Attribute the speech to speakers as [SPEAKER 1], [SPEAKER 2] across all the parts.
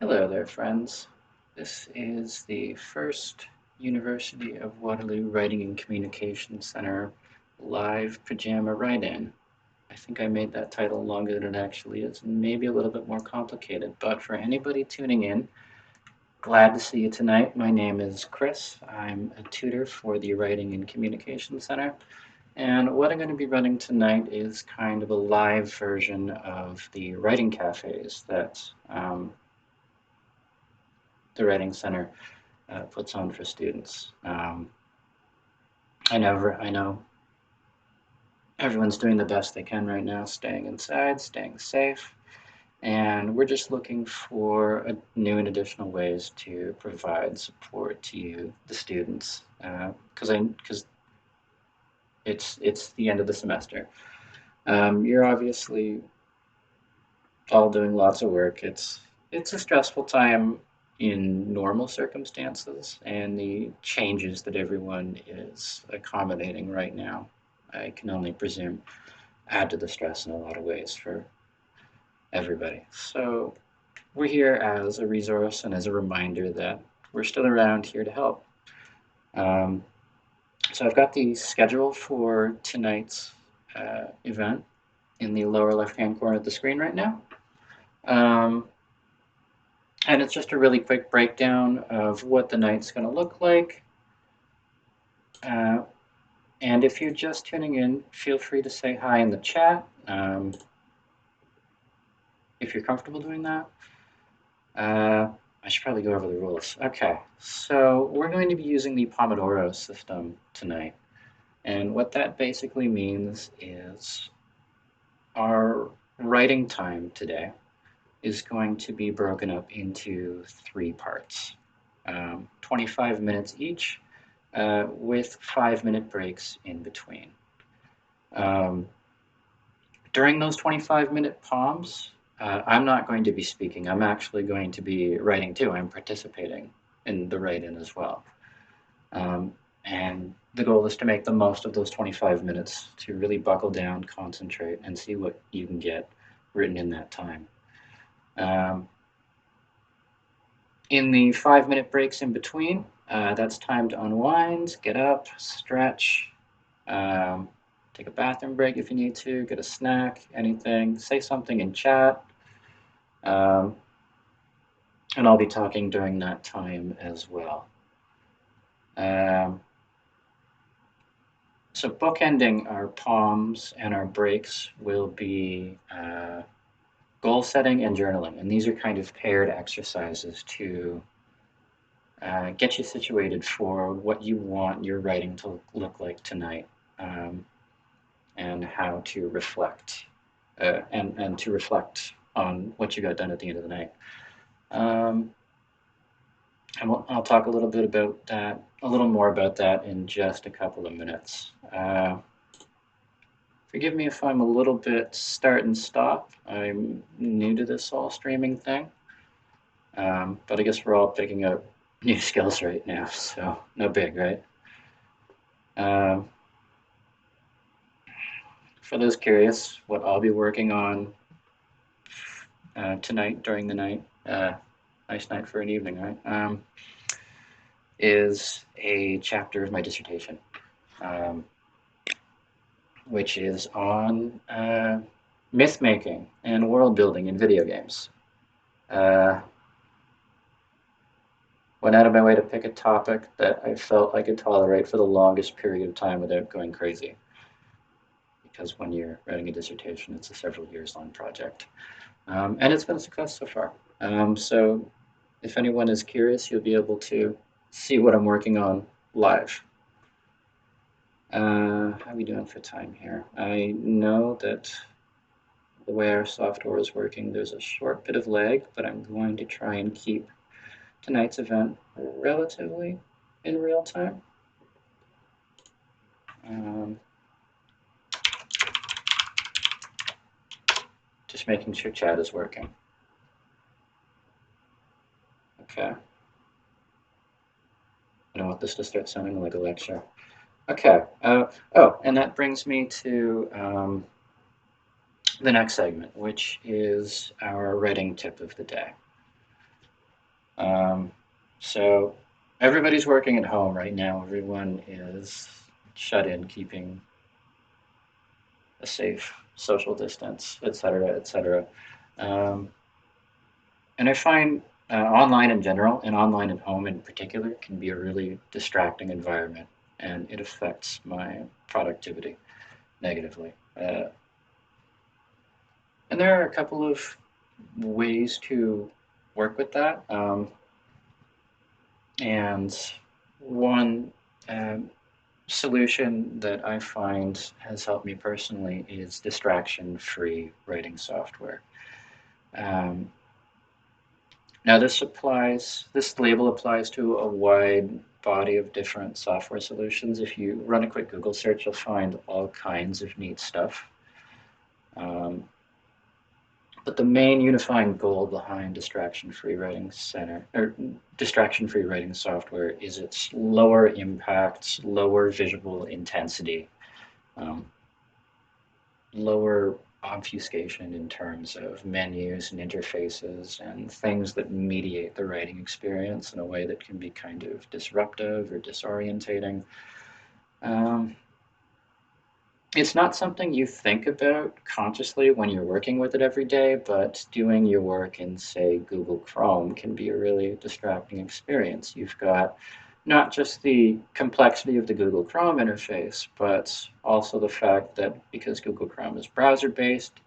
[SPEAKER 1] Hello there, friends. This is the first University of Waterloo Writing and Communication Center live pajama write-in. I think I made that title longer than it actually is, and maybe a little bit more complicated. But for anybody tuning in, glad to see you tonight. My name is Chris. I'm a tutor for the Writing and Communication Center. And what I'm going to be running tonight is kind of a live version of the writing cafes that the Writing Center puts on for students. I know everyone's doing the best they can right now, staying inside, staying safe, and we're just looking for new and additional ways to provide support to you, the students, because it's the end of the semester. You're obviously all doing lots of work. It's a stressful time in normal circumstances, and the changes that everyone is accommodating right now, I can only presume, add to the stress in a lot of ways for everybody. So we're here as a resource and as a reminder that we're still around here to help. Um, so I've got the schedule for tonight's event in the lower left-hand corner of the screen right now. Um, And it's just a really quick breakdown of what the night's going to look like. Uh, and if you're just tuning in, feel free to say hi in the chat if you're comfortable doing that. I should probably go over the rules. Okay, so we're going to be using the Pomodoro system tonight. And what that basically means is our writing time today is going to be broken up into 3 parts, 25 minutes each, with 5-minute breaks in between. During those 25-minute POMs, I'm not going to be speaking. I'm actually going to be writing too. I'm participating in the write-in as well. And the goal is to make the most of those 25 minutes to really buckle down, concentrate, and see what you can get written in that time. In the 5-minute breaks in between, that's time to unwind, get up, stretch, take a bathroom break if you need to, get a snack, anything, say something in chat. And I'll be talking during that time as well. So bookending our POMs and our breaks will be goal setting and journaling. And these are kind of paired exercises to get you situated for what you want your writing to look like tonight, and how to reflect, and to reflect on what you got done at the end of the night. And I'll talk a little bit about that, a little more about that in just a couple of minutes. Forgive me if I'm a little bit start and stop. I'm new to this whole streaming thing, but I guess we're all picking up new skills right now, so no big, right? For those curious, what I'll be working on tonight during the night, nice night for an evening, right? Is a chapter of my dissertation, which is on myth making and world building in video games. Went out of my way to pick a topic that I felt I could tolerate for the longest period of time without going crazy. Because when you're writing a dissertation, it's a several years long project. And it's been a success so far. So if anyone is curious, you'll be able to see what I'm working on live. How are we doing for time here? I know that the way our software is working, there's a short bit of lag, but I'm going to try and keep tonight's event relatively in real time. Just making sure chat is working. Okay. I don't want this to start sounding like a lecture. Okay. And that brings me to the next segment, which is our writing tip of the day. Um, so everybody's working at home right now. Everyone is shut in, keeping a safe social distance, et cetera, et cetera. Um, and I find online in general and online at home in particular can be a really distracting environment, and it affects my productivity negatively. And there are a couple of ways to work with that. And one solution that I find has helped me personally is distraction-free writing software. Um, Now this label applies to a wide body of different software solutions. If you run a quick Google search, you'll find all kinds of neat stuff. Um, but the main unifying goal behind distraction-free writing center or distraction-free writing software is its lower impact, lower visual intensity, um, lower obfuscation in terms of menus and interfaces and things that mediate the writing experience in a way that can be kind of disruptive or disorientating. Um, it's not something you think about consciously when you're working with it every day, but doing your work in, say, Google Chrome can be a really distracting experience. You've got not just the complexity of the Google Chrome interface, but also the fact that because Google Chrome is browser-based,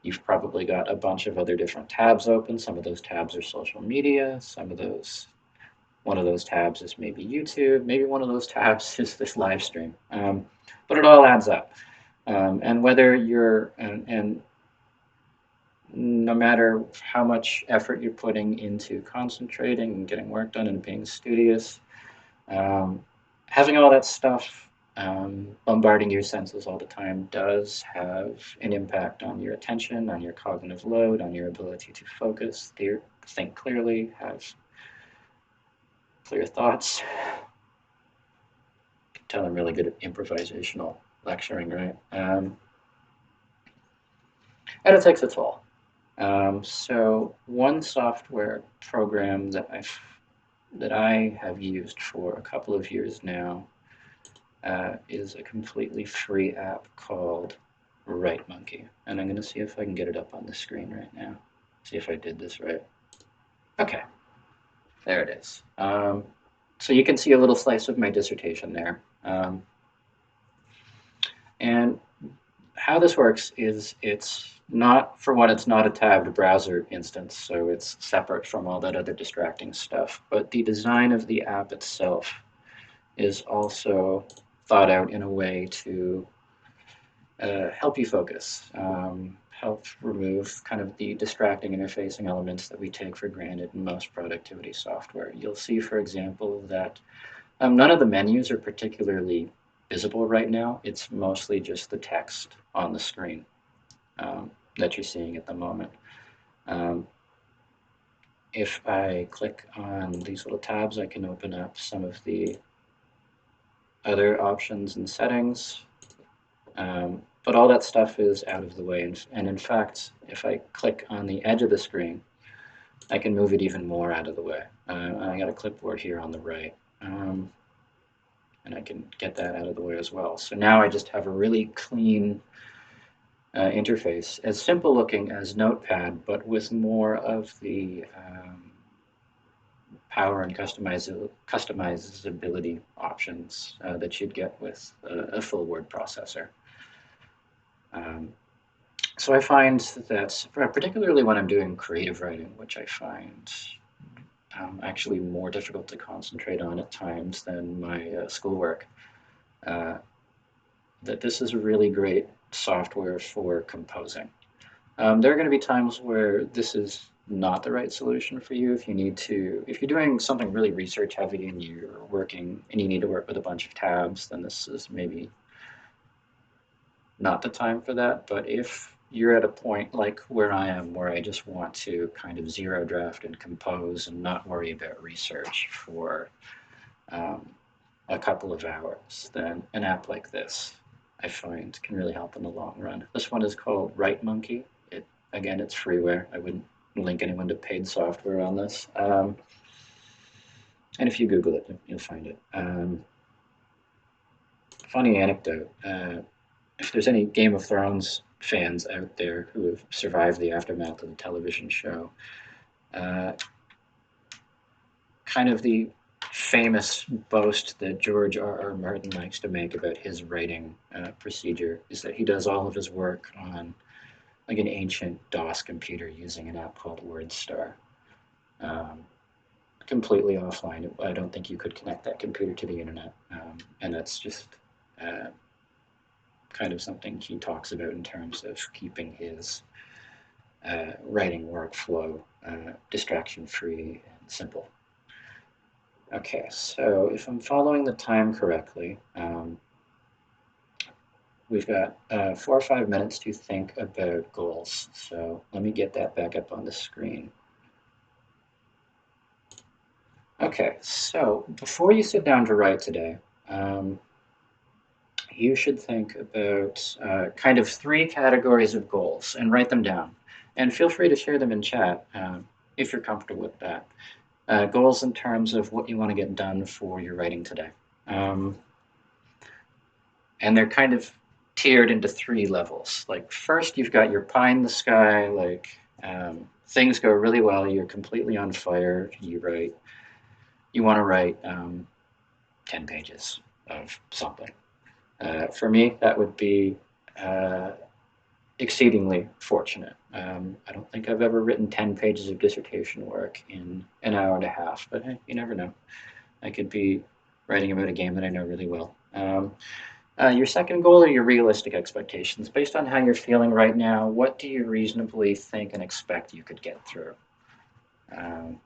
[SPEAKER 1] you've probably got a bunch of other different tabs open. Some of those tabs are social media. One of those tabs is maybe YouTube. Maybe one of those tabs is this live stream. But it all adds up. And whether you're, and no matter how much effort you're putting into concentrating and getting work done and being studious, um, having all that stuff bombarding your senses all the time does have an impact on your attention, on your cognitive load, on your ability to focus, think clearly, have clear thoughts. You can tell I'm really good at improvisational lecturing, right? And it takes a toll. So one software program that I have used for a couple of years now is a completely free app called WriteMonkey. And I'm going to see if I can get it up on the screen right now. See if I did this right. Okay, there it is. So you can see a little slice of my dissertation there. And how this works is it's not a tabbed browser instance, so it's separate from all that other distracting stuff. But the design of the app itself is also thought out in a way to help you focus, help remove kind of the distracting interfacing elements that we take for granted in most productivity software. You'll see, for example, that none of the menus are particularly visible right now. It's mostly just the text on the screen that you're seeing at the moment. Um, if I click on these little tabs, I can open up some of the other options and settings. But all that stuff is out of the way. And in fact, if I click on the edge of the screen, I can move it even more out of the way. I got a clipboard here on the right. And I can get that out of the way as well. So now I just have a really clean interface, as simple looking as Notepad, but with more of the power and customizability options that you'd get with a full word processor. Um, so I find that, particularly when I'm doing creative writing, which I find actually more difficult to concentrate on at times than my schoolwork, uh, that this is a really great software for composing. There are going to be times where this is not the right solution for you if you're doing something really research heavy and you're working and you need to work with a bunch of tabs, then this is maybe not the time for that. But if you're at a point like where I am, where I just want to kind of zero draft and compose and not worry about research for um, a couple of hours, then an app like this I find can really help in the long run. This one is called WriteMonkey. Again, it's freeware. I wouldn't link anyone to paid software on this. And if you Google it, you'll find it. Funny anecdote. If there's any Game of Thrones fans out there who have survived the aftermath of the television show, uh, kind of the famous boast that George R. R. Martin likes to make about his writing procedure is that he does all of his work on like an ancient DOS computer using an app called WordStar. Um, Completely offline. I don't think you could connect that computer to the internet, and that's just uh, kind of something he talks about in terms of keeping his writing workflow distraction free and simple. Okay, so if I'm following the time correctly, we've got 4 or 5 minutes to think about goals. So let me get that back up on the screen. Okay, so before you sit down to write today, um, you should think about kind of 3 categories of goals and write them down. And feel free to share them in chat if you're comfortable with that. Goals in terms of what you want to get done for your writing today. Um, and they're kind of tiered into 3 levels. Like, first, you've got your pie in the sky, like, things go really well, you're completely on fire, you want to write 10 pages of something. For me, that would be uh, exceedingly fortunate. I don't think I've ever written 10 pages of dissertation work in an hour and a half, but hey, you never know. I could be writing about a game that I know really well. Your second goal are your realistic expectations. Based on how you're feeling right now, what do you reasonably think and expect you could get through? Um,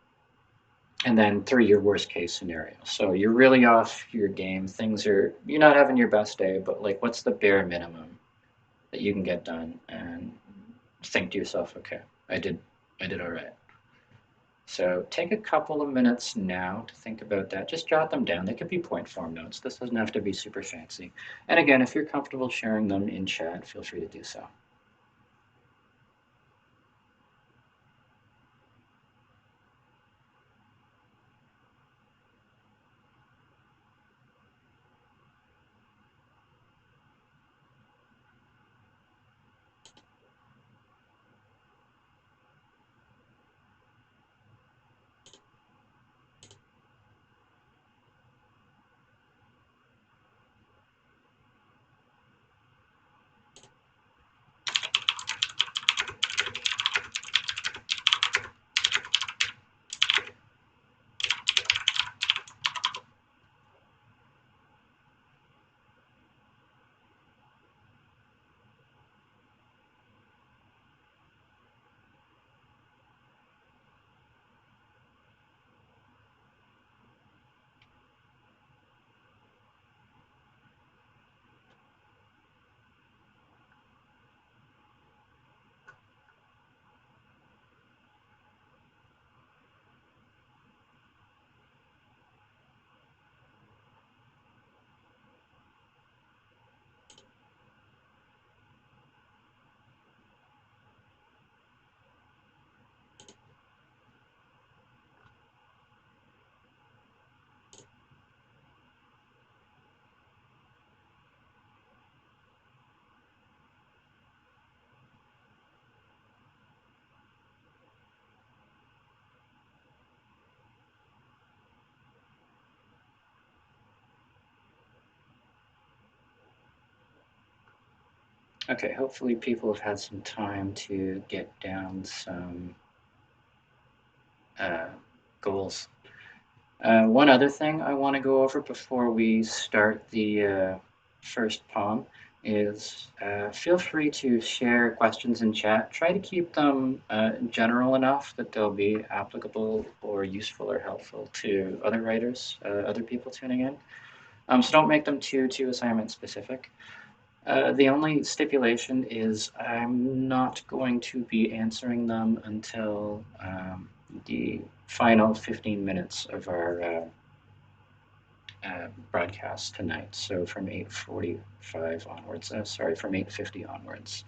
[SPEAKER 1] and then 3, your worst case scenario. So you're really off your game. You're not having your best day, but like, what's the bare minimum that you can get done? And think to yourself, okay, I did all right. So take a couple of minutes now to think about that. Just jot them down. They could be point form notes. This doesn't have to be super fancy. And again, if you're comfortable sharing them in chat, feel free to do so. Okay, hopefully people have had some time to get down some uh, goals. One other thing I want to go over before we start the first poem is feel free to share questions in chat. Try to keep them general enough that they'll be applicable or useful or helpful to other writers, other people tuning in. So don't make them too assignment specific. The only stipulation is I'm not going to be answering them until the final 15 minutes of our broadcast tonight. So from 8:45 onwards, sorry, from 8:50 onwards.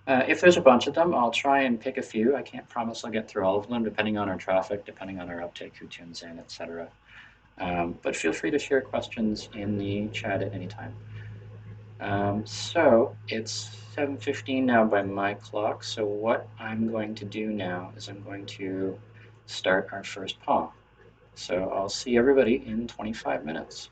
[SPEAKER 1] If there's a bunch of them, I'll try and pick a few. I can't promise I'll get through all of them, depending on our traffic, depending on our uptake, who tunes in, etc. But feel free to share questions in the chat at any time. So it's 7:15 now by my clock. So what I'm going to do now is I'm going to start our first poem. So I'll see everybody in 25 minutes.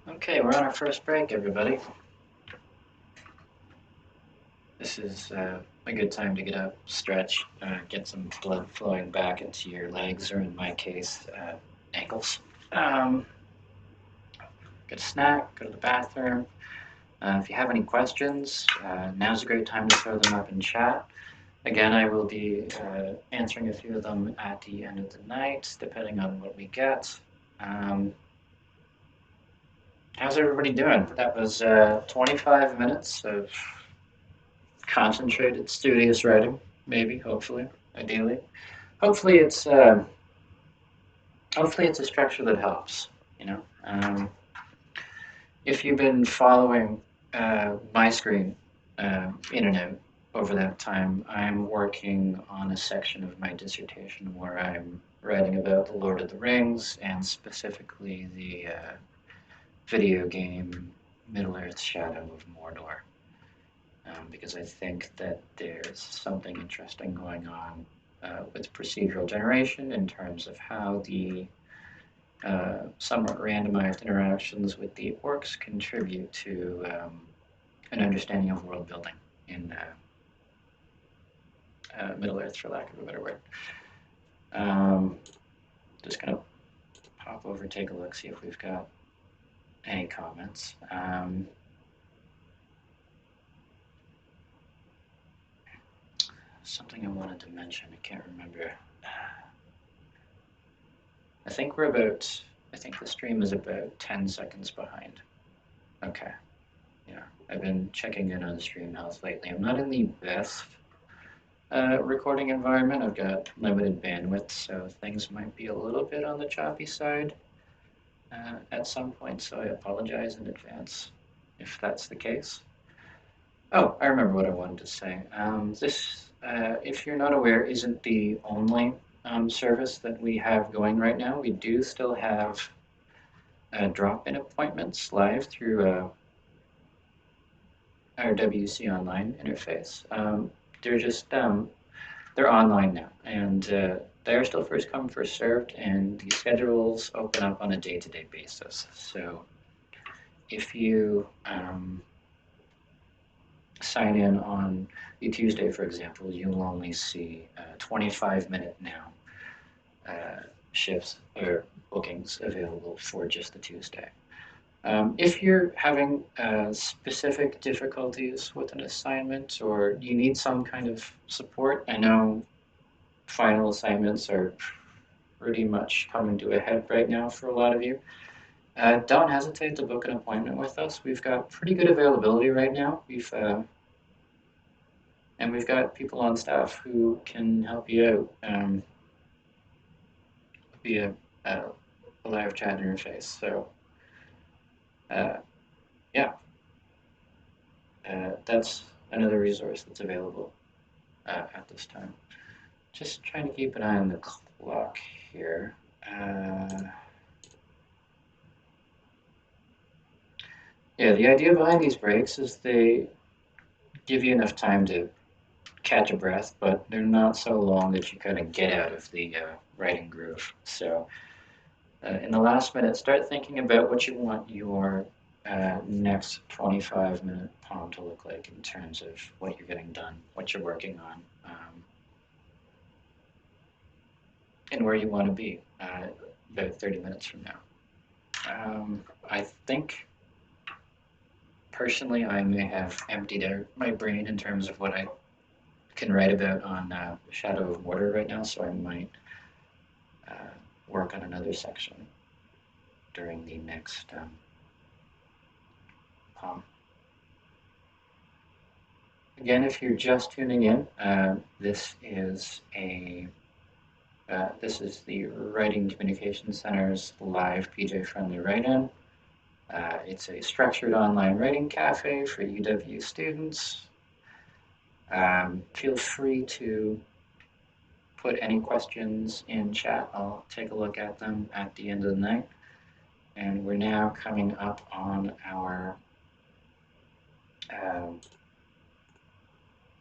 [SPEAKER 1] Okay, we're on our first break, everybody. This is a good time to get up, stretch, get some blood flowing back into your legs, or in my case, ankles. Get a snack, go to the bathroom. If you have any questions, now's a great time to throw them up in chat. Again, I will be answering a few of them at the end of the night, depending on what we get. How's everybody doing? That was 25 minutes of concentrated, studious writing, maybe, hopefully, ideally. Hopefully it's a structure that helps, you know. If you've been following my screen in and out over that time, I'm working on a section of my dissertation where I'm writing about the Lord of the Rings and specifically the video game Middle-earth: Shadow of Mordor. Because I think that there's something interesting going on with procedural generation in terms of how the somewhat randomized interactions with the orcs contribute to an understanding of world building in Middle-earth, for lack of a better word. Just gonna pop over, take a look, see if we've got any comments. Something I wanted to mention, I can't remember. I think the stream is about 10 seconds behind. Okay. Yeah, I've been checking in on stream health lately. I'm not in the best recording environment. I've got limited bandwidth, so things might be a little bit on the choppy side at some point, so I apologize in advance if that's the case. Oh, I remember what I wanted to say. This, if you're not aware, isn't the only service that we have going right now. We do still have drop-in appointments live through our WC Online interface. They're just they're online now, and they're still first come, first served, and the schedules open up on a day-to-day basis. So if you sign in on the Tuesday, for example, you'll only see 25-minute now shifts or bookings available for just the Tuesday. If you're having specific difficulties with an assignment or you need some kind of support, I know final assignments are pretty much coming to a head right now for a lot of you. Don't hesitate to book an appointment with us. We've got pretty good availability right now. And we've got people on staff who can help you out via a live chat interface. So yeah, that's another resource that's available at this time. Just trying to keep an eye on the clock here. Yeah, the idea behind these breaks is they give you enough time to catch a breath, but they're not so long that you kind of get out of the writing groove. So in the last minute, start thinking about what you want your next 25-minute poem to look like in terms of what you're getting done, what you're working on, and where you want to be about 30 minutes from now. I think personally I may have emptied out my brain in terms of what I can write about on Shadow of Mordor right now, so I might work on another section during the next poem. Again, if you're just tuning in, this is the Writing Communication Center's live PJ-friendly write-in. It's a structured online writing cafe for UW students. Feel free to put any questions in chat. I'll take a look at them at the end of the night. And we're now coming up on our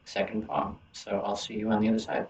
[SPEAKER 1] second poem. So I'll see you on the other side.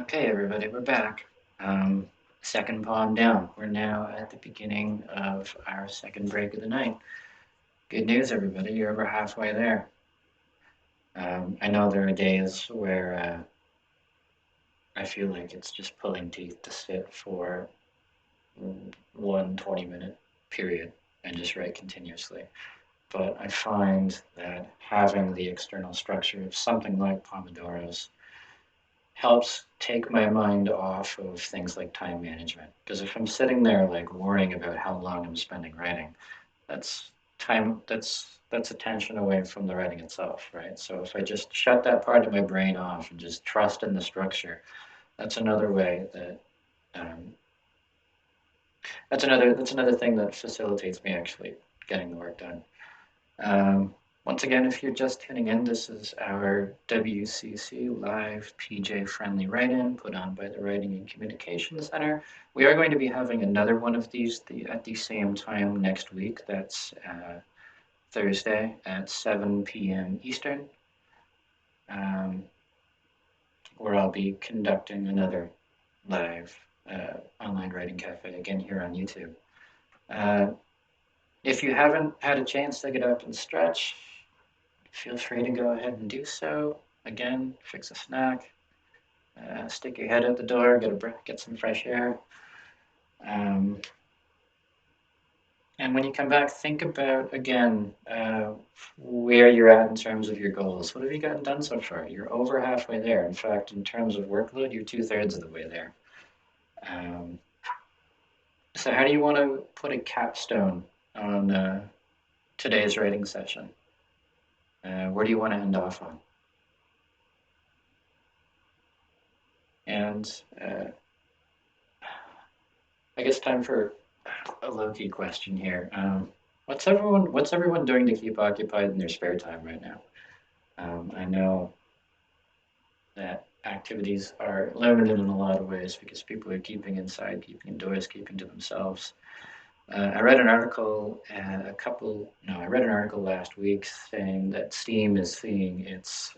[SPEAKER 1] Okay, everybody, we're back. Second poem down. We're now at the beginning of our second break of the night. Good news, everybody, you're over halfway there. I know there are days where I feel like it's just pulling teeth to sit for one 20-minute period and just write continuously. But I find that having the external structure of something like Pomodoros helps take my mind off of things like time management. Because if I'm sitting there like worrying about how long I'm spending writing, that's time that's attention away from the writing itself, right? So if I just shut that part of my brain off and just trust in the structure, that's another way that um, that's another thing that facilitates me actually getting the work done. Um, Once again, if you're just tuning in, this is our WCC live PJ friendly write-in put on by the Writing and Communication Center. We are going to be having another one of these at the same time next week. That's Thursday at 7 p.m. Eastern, um, where I'll be conducting another live online writing cafe again here on YouTube. Uh, if you haven't had a chance to get up and stretch, feel free to go ahead and do so. Again, fix a snack, stick your head out the door, get some fresh air. Um, and when you come back, think about again where you're at in terms of your goals. What have you gotten done so far? You're over halfway there. In fact, in terms of workload, you're 2/3 of the way there. Um, so, how do you want to put a capstone on today's writing session? Where do you want to end off on? And I guess time for a low-key question here. What's everyone doing to keep occupied in their spare time right now? I know that activities are limited in a lot of ways because people are keeping inside, keeping indoors, keeping to themselves. I read an article I read an article last week saying that Steam is seeing its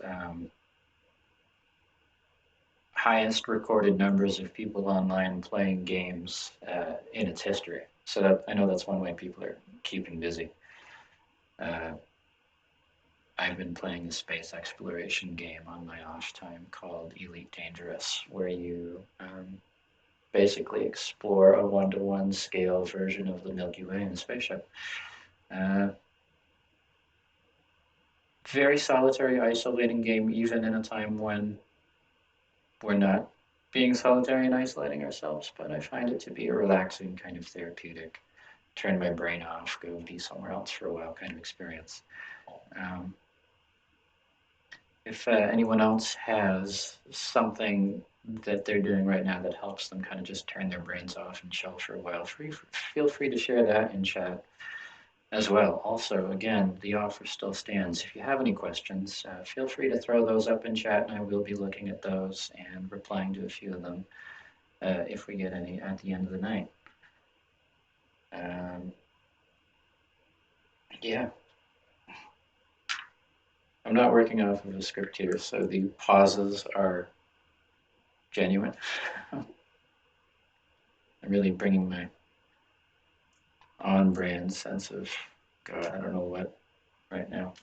[SPEAKER 1] highest recorded numbers of people online playing games in its history. I know that's one way people are keeping busy. Uh, I've been playing a space exploration game on my off time called Elite Dangerous, where you basically explore a one-to-one scale version of the Milky Way in a spaceship. Uh, Very solitary, isolating game, even in a time when we're not being solitary and isolating ourselves, but I find it to be a relaxing, kind of therapeutic, turn my brain off, go be somewhere else for a while kind of experience. Um, if anyone else has something that they're doing right now that helps them kind of just turn their brains off and chill for a while, feel free to share that in chat as well. Also, again, the offer still stands. If you have any questions, feel free to throw those up in chat, and I will be looking at those and replying to a few of them if we get any at the end of the night. Um, yeah, I'm not working off of a script here, so the pauses are genuine. I'm really bringing my on-brand sense of, God, I don't know what right now.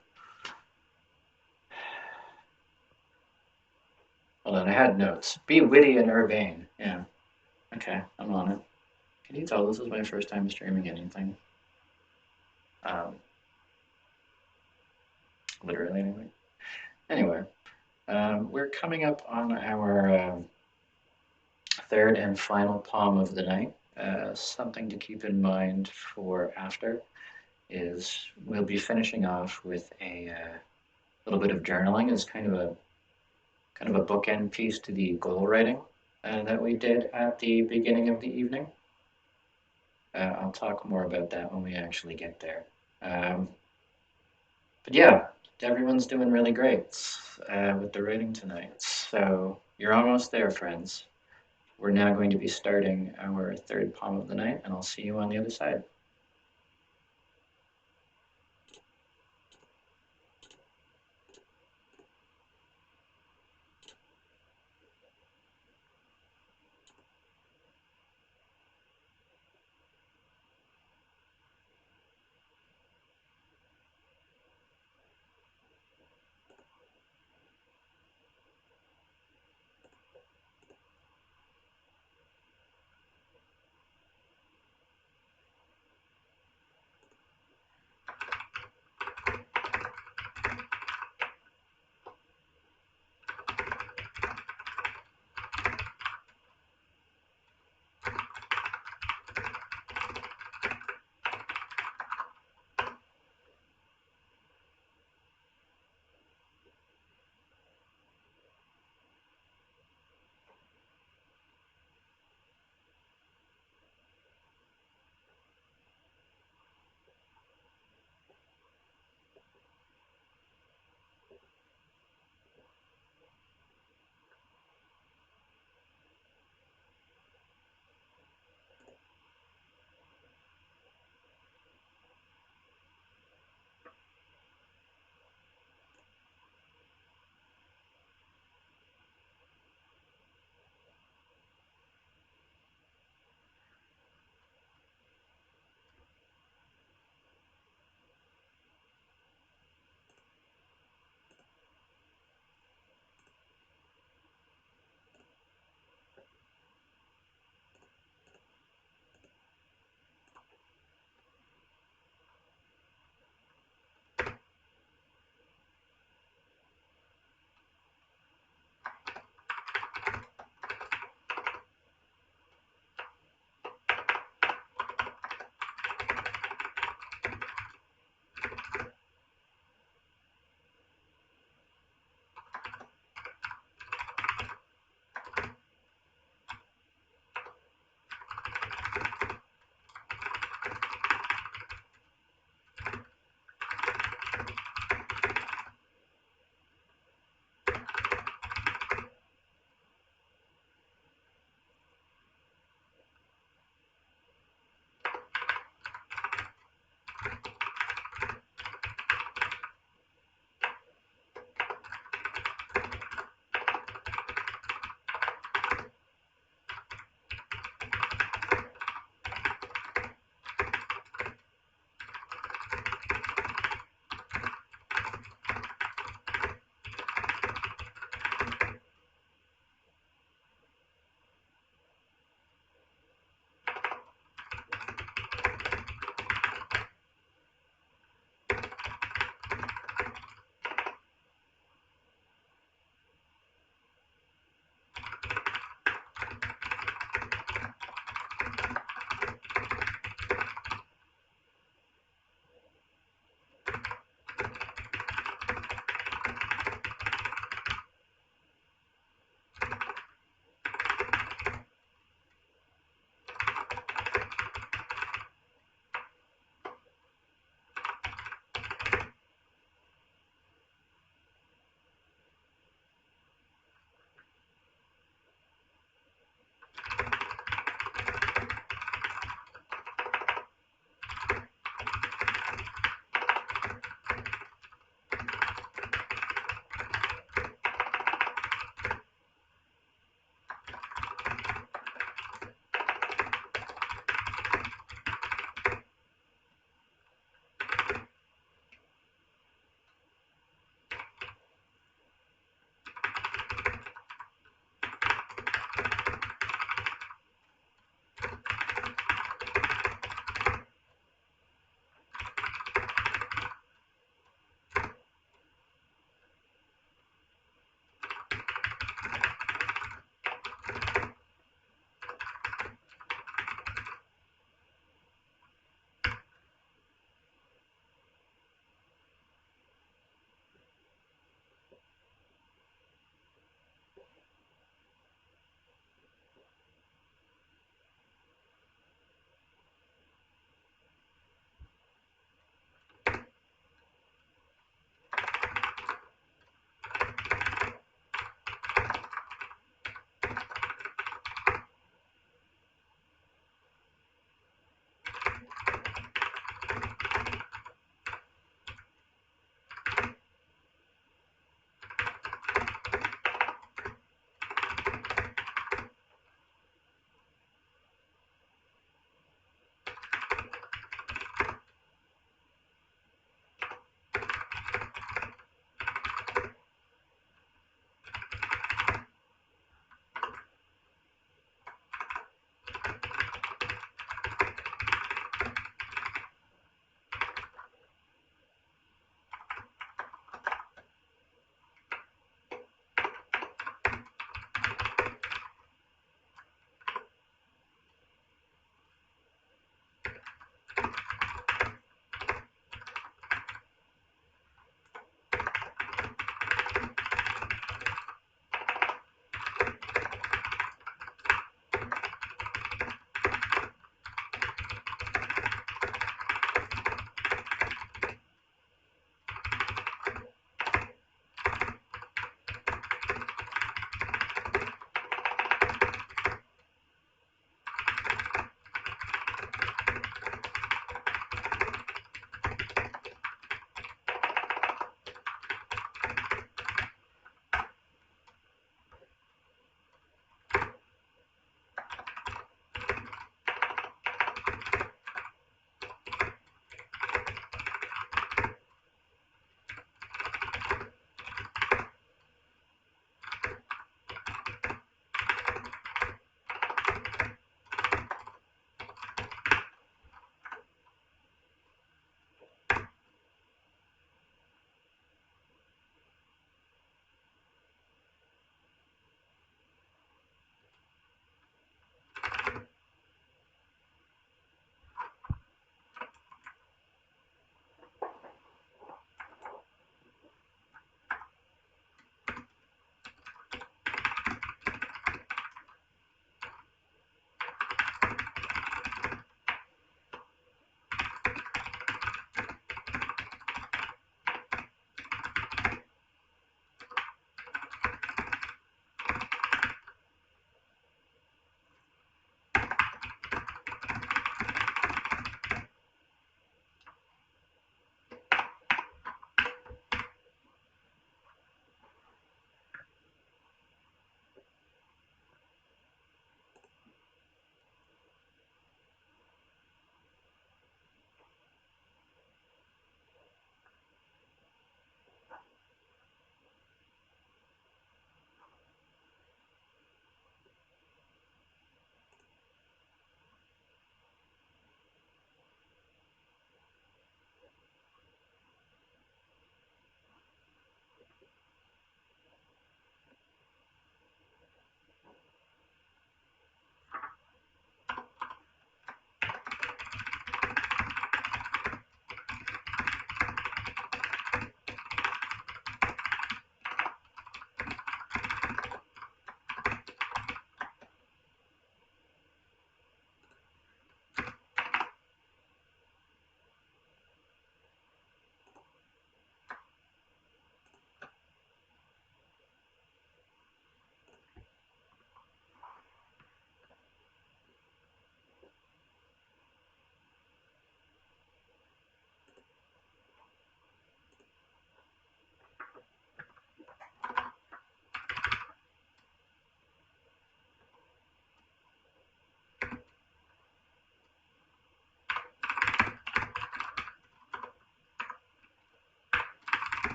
[SPEAKER 1] Hold on, I had notes. Be witty and urbane. Yeah, okay, I'm on it. Can you tell this is my first time streaming anything? Um, Literally anything. Anyway, we're coming up on our third and final poem of the night. Something to keep in mind for after is we'll be finishing off with a little bit of journaling as kind of a bookend piece to the goal writing that we did at the beginning of the evening. I'll talk more about that when we actually get there. But yeah, everyone's doing really great with the writing tonight. So you're almost there, friends. We're now going to be starting our third poem of the night, and I'll see you on the other side.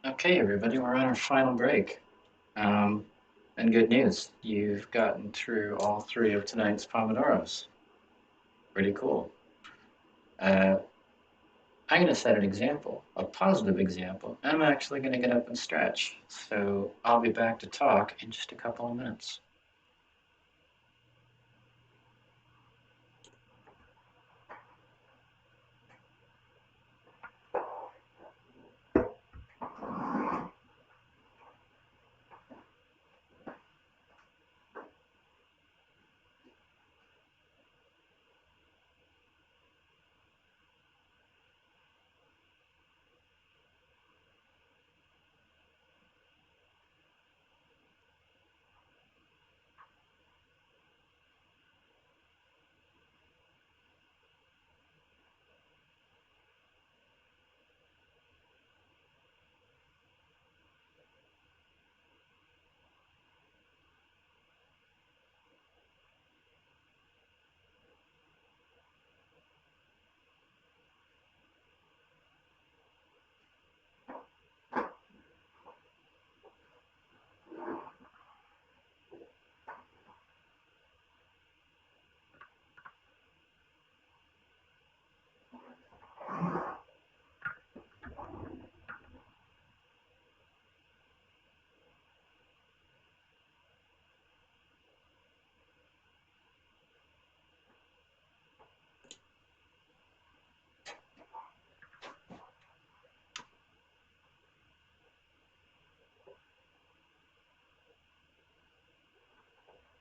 [SPEAKER 1] Okay, everybody, we're on our final break. Um, and good news, you've gotten through all three of tonight's Pomodoros. Pretty cool. Uh, I'm going to set an example, a positive example. I'm actually going to get up and stretch. So I'll be back to talk in just a couple of minutes.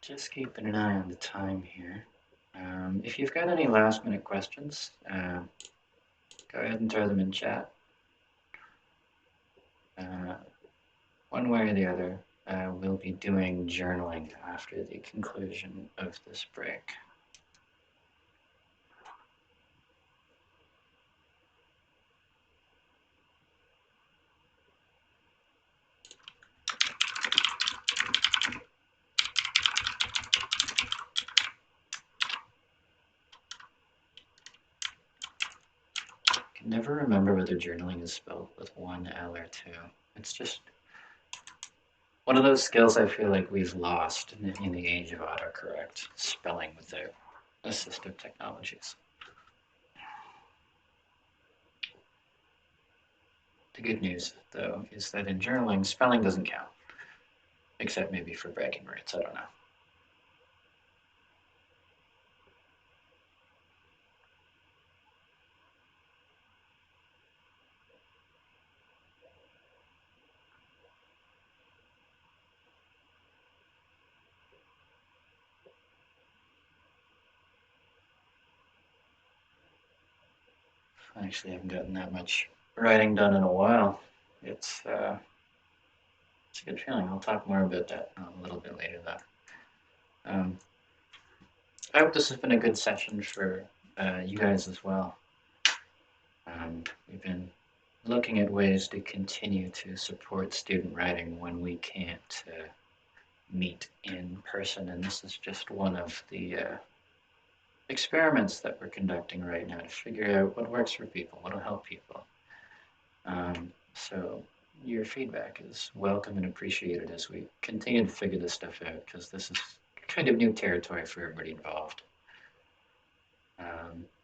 [SPEAKER 1] Just keeping an eye on the time here. If you've got any last minute questions, go ahead and throw them in chat. Uh, One way or the other, we'll be doing journaling after the conclusion of this break. I can never remember whether journaling is spelled with one L or two. It's just one of those skills I feel like we've lost in the age of autocorrect spelling without assistive technologies. The good news, though, is that in journaling, spelling doesn't count, except maybe for bragging rights. I don't know. I actually haven't gotten that much writing done in a while. It's uh, it's a good feeling. I'll talk more about that a little bit later, though. I hope this has been a good session for you guys as well. We've been looking at ways to continue to support student writing when we can't meet in person, and this is just one of the experiments that we're conducting right now to figure out what works for people, what will help people. So your feedback is welcome and appreciated as we continue to figure this stuff out, because this is kind of new territory for everybody involved.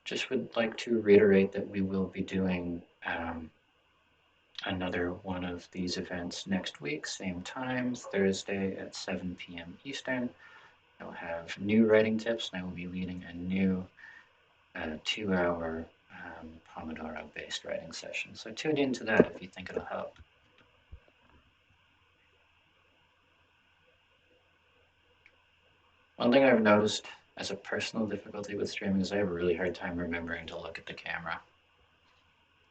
[SPEAKER 1] Just would like to reiterate that we will be doing another one of these events next week, same time, Thursday at 7 p.m. Eastern. I'll have new writing tips, and I will be leading a new 2-hour Pomodoro-based writing session. So tune into that if you think it'll help. One thing I've noticed as a personal difficulty with streaming is I have a really hard time remembering to look at the camera.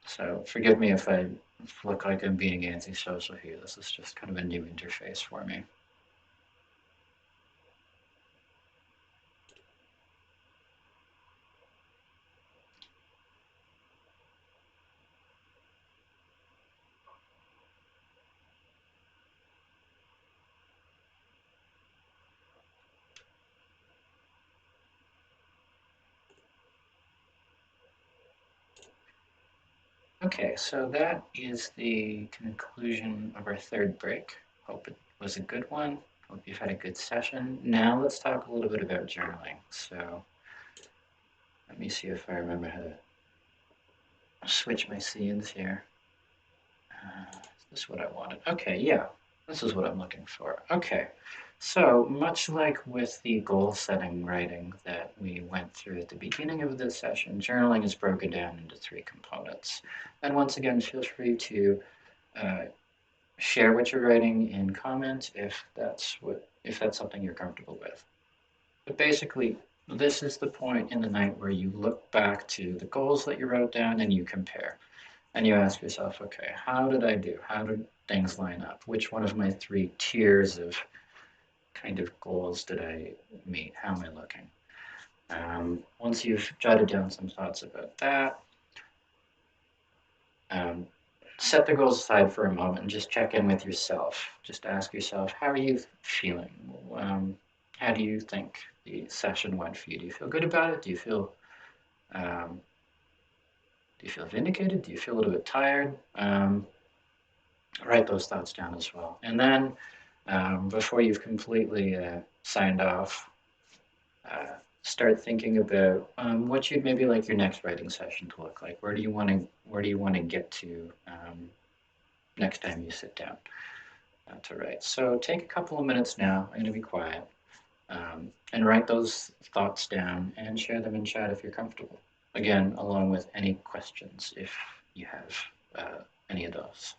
[SPEAKER 1] So forgive me if I look like I'm being antisocial here. This is just kind of a new interface for me. Okay, so that is the conclusion of our third break. Hope it was a good one. Hope you've had a good session. Now let's talk a little bit about journaling. So let me see if I remember how to switch my scenes here. Is this what I wanted? Okay, yeah, this is what I'm looking for. Okay, so much like with the goal setting writing that we went through at the beginning of this session, journaling is broken down into three components. And once again, feel free to uh, share what you're writing in comment if that's something you're comfortable with. But basically, this is the point in the night where you look back to the goals that you wrote down and you compare. And you ask yourself, okay, how did I do? How did things line up? Which one of my three tiers of kind of goals did I meet? How am I looking? Once you've jotted down some thoughts about that, um, set the goals aside for a moment and just check in with yourself. Just ask yourself, how are you feeling? How do you think the session went for you? Do you feel good about it? Um, do you feel vindicated? Do you feel a little bit tired? Write those thoughts down as well. And then before you've completely signed off, uh, start thinking about what you'd maybe like your next writing session to look like. Where do you want to get to next time you sit down to write? So take a couple of minutes now. I'm going to be quiet and write those thoughts down and share them in chat if you're comfortable. Again, along with any questions if you have any of those.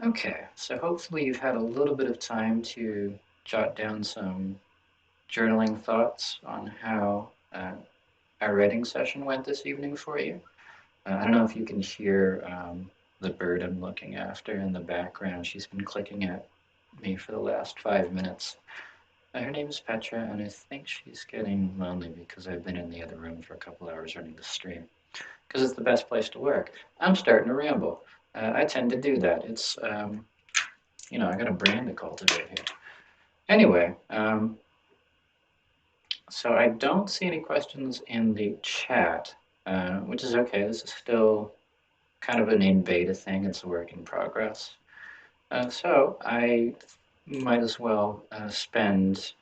[SPEAKER 1] Okay, so hopefully you've had a little bit of time to jot down some journaling thoughts on how our writing session went this evening for you. I don't know if you can hear the bird I'm looking after in the background. She's been clicking at me for the last 5 minutes. Her name is Petra, and I think she's getting lonely because I've been in the other room for a couple hours running the stream. Because it's the best place to work. I'm starting to ramble. I tend to do that. I got a brand to cultivate here. Anyway, so I don't see any questions in the chat, which is okay. This is still kind of an in beta thing. It's a work in progress. So I might as well spend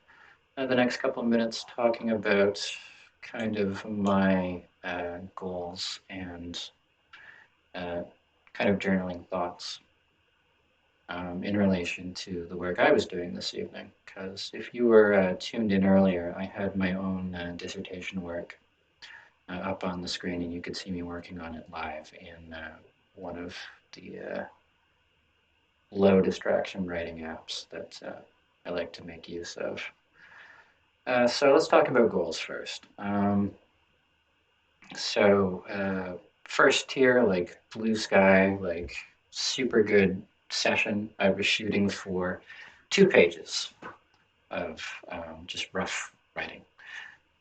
[SPEAKER 1] the next couple of minutes talking about kind of my goals and kind of journaling thoughts. in relation to the work I was doing this evening. Because if you were tuned in earlier, I had my own dissertation work up on the screen, and you could see me working on it live in one of the low distraction writing apps that I like to make use of. So let's talk about goals first. First tier, like blue sky, like super good session. I was shooting for 2 pages of just rough writing,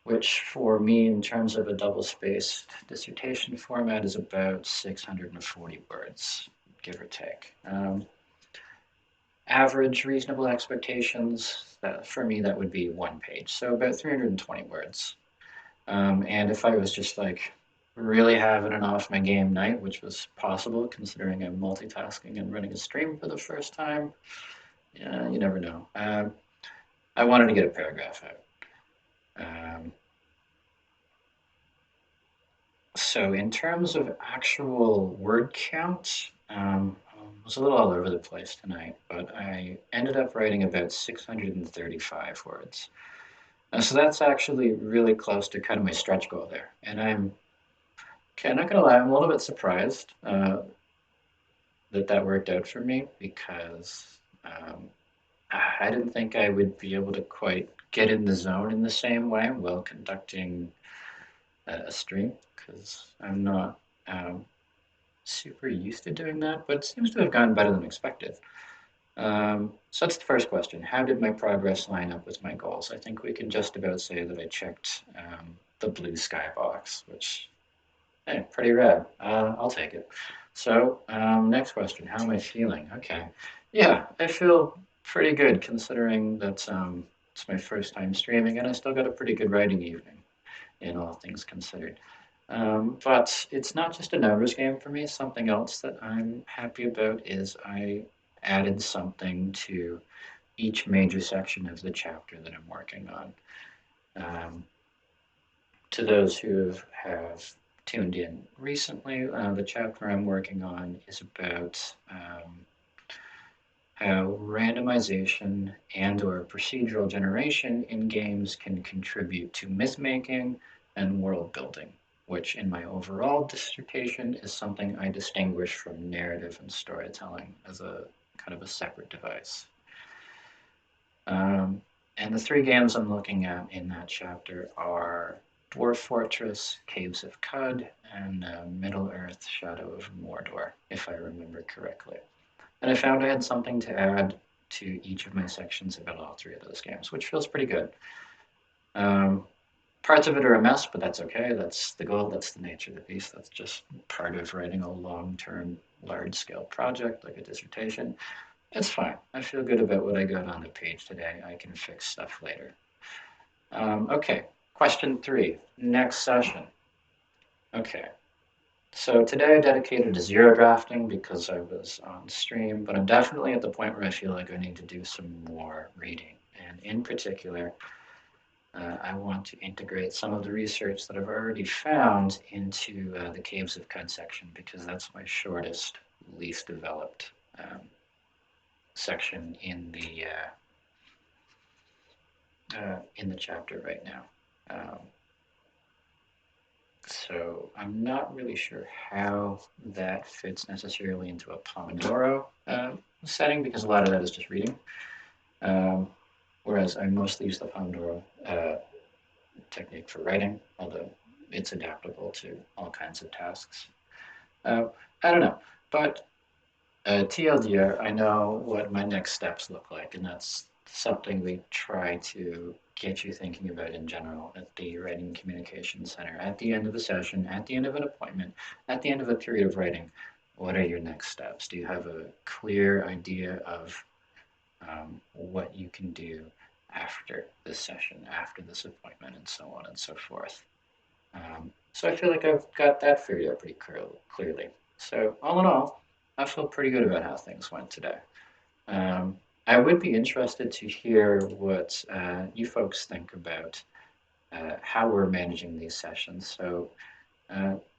[SPEAKER 1] which for me, in terms of a double-spaced dissertation format, is about 640 words, give or take. Average reasonable expectations, for me, that would be 1 page, so about 320 words. And if I was just like really having an off my game night, which was possible considering I'm multitasking and running a stream for the first time, yeah, you never know. I wanted to get a paragraph out. So in terms of actual word count, I was a little all over the place tonight, but I ended up writing about 635 words. So that's actually really close to kind of my stretch goal there. And I'm not gonna lie, I'm a little bit surprised that worked out for me because I didn't think I would be able to quite get in the zone in the same way while conducting a stream because I'm not super used to doing that, but it seems to have gone better than expected. So that's the first question. How did my progress line up with my goals? I think we can just about say that I checked the blue sky box, which, hey, pretty rad. I'll take it. So next question, how am I feeling? Okay. Yeah, I feel pretty good considering that it's my first time streaming and I still got a pretty good writing evening in all things considered. But it's not just a numbers game for me. Something else that I'm happy about is I added something to each major section of the chapter that I'm working on. To those who have tuned in recently, the chapter I'm working on is about how randomization and/or procedural generation in games can contribute to myth-making and world building, which in my overall dissertation is something I distinguish from narrative and storytelling as a kind of a separate device. And the 3 games I'm looking at in that chapter are Dwarf Fortress, Caves of Cud, and Middle-earth, Shadow of Mordor, if I remember correctly. And I found I had something to add to each of my sections about all 3 of those games, which feels pretty good. Parts of it are a mess, but that's okay. That's the goal. That's the nature of the beast. That's just part of writing a long-term, large-scale project like a dissertation. It's fine. I feel good about what I got on the page today. I can fix stuff later. Okay, question 3, next session. Okay, so today I dedicated to 0 drafting because I was on stream, but I'm definitely at the point where I feel like I need to do some more reading. And in particular, I want to integrate some of the research that I've already found into the Caves of Cud section because that's my shortest, least developed section in the chapter right now. So I'm not really sure how that fits necessarily into a Pomodoro setting because a lot of that is just reading. Whereas I mostly use the Pomodoro technique for writing, although it's adaptable to all kinds of tasks. I don't know, but TLDR, I know what my next steps look like, and that's something we try to get you thinking about in general at the Writing Communication Center. At the end of a session, at the end of an appointment, at the end of a period of writing, what are your next steps? Do you have a clear idea of what you can do after this session, after this appointment, and so on and so forth? So I feel like I've got that figured out pretty clearly. So all in all, I feel pretty good about how things went today. I would be interested to hear what you folks think about how we're managing these sessions. So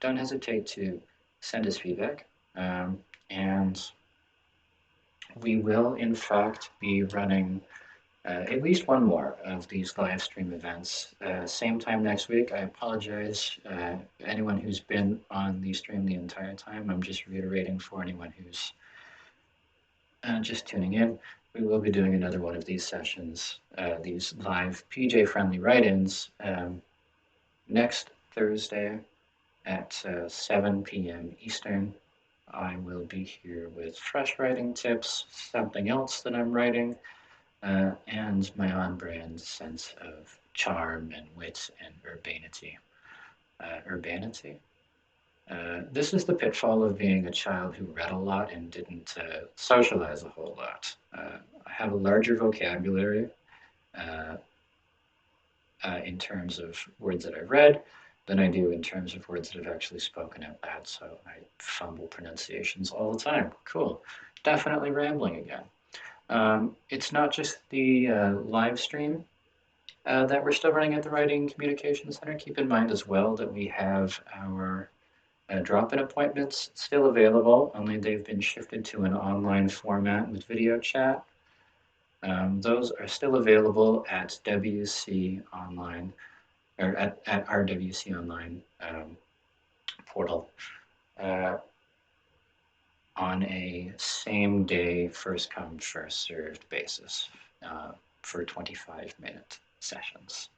[SPEAKER 1] don't hesitate to send us feedback. And We will, in fact, be running at least one more of these live stream events. Same time next week. I apologize, anyone who's been on the stream the entire time. I'm just reiterating for anyone who's just tuning in. We will be doing another one of these sessions, these live PJ-friendly write-ins, next Thursday at 7 p.m. Eastern. I will be here with fresh writing tips, something else that I'm writing, and my on-brand sense of charm and wit and urbanity. Urbanity? This is the pitfall of being a child who read a lot and didn't socialize a whole lot. I have a larger vocabulary uh, in terms of words that I've read than I do in terms of words that I've actually spoken out loud. So I fumble pronunciations all the time. Cool. Definitely rambling again. It's not just the live stream that we're still running at the Writing Communication Center. Keep in mind as well that we have our drop-in appointments still available, only they've been shifted to an online format with video chat. Those are still available at WC Online, or at our WC Online portal uh, on a same day, first come, first served basis for 25-minute sessions.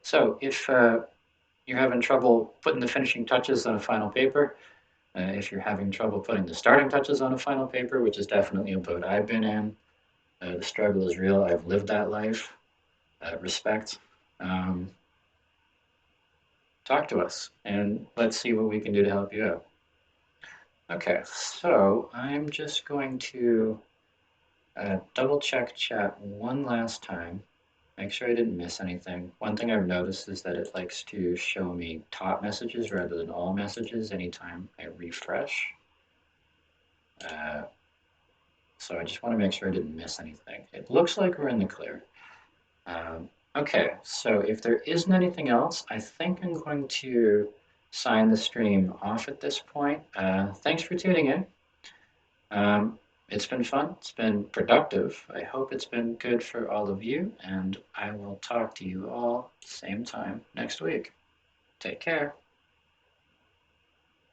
[SPEAKER 1] So if you're having trouble putting the finishing touches on a final paper, if you're having trouble putting the starting touches on a final paper, which is definitely a boat I've been in, the struggle is real. I've lived that life. Respect. Um, talk to us and let's see what we can do to help you out. Okay, so I'm just going to double check chat one last time. Make sure I didn't miss anything. One thing I've noticed is that it likes to show me top messages rather than all messages anytime I refresh. So I just want to make sure I didn't miss anything. It looks like we're in the clear. Okay, so if there isn't anything else, I think I'm going to sign the stream off at this point. Thanks for tuning in. It's been fun. It's been productive. I hope it's been good for all of you, and I will talk to you all same time next week. Take care.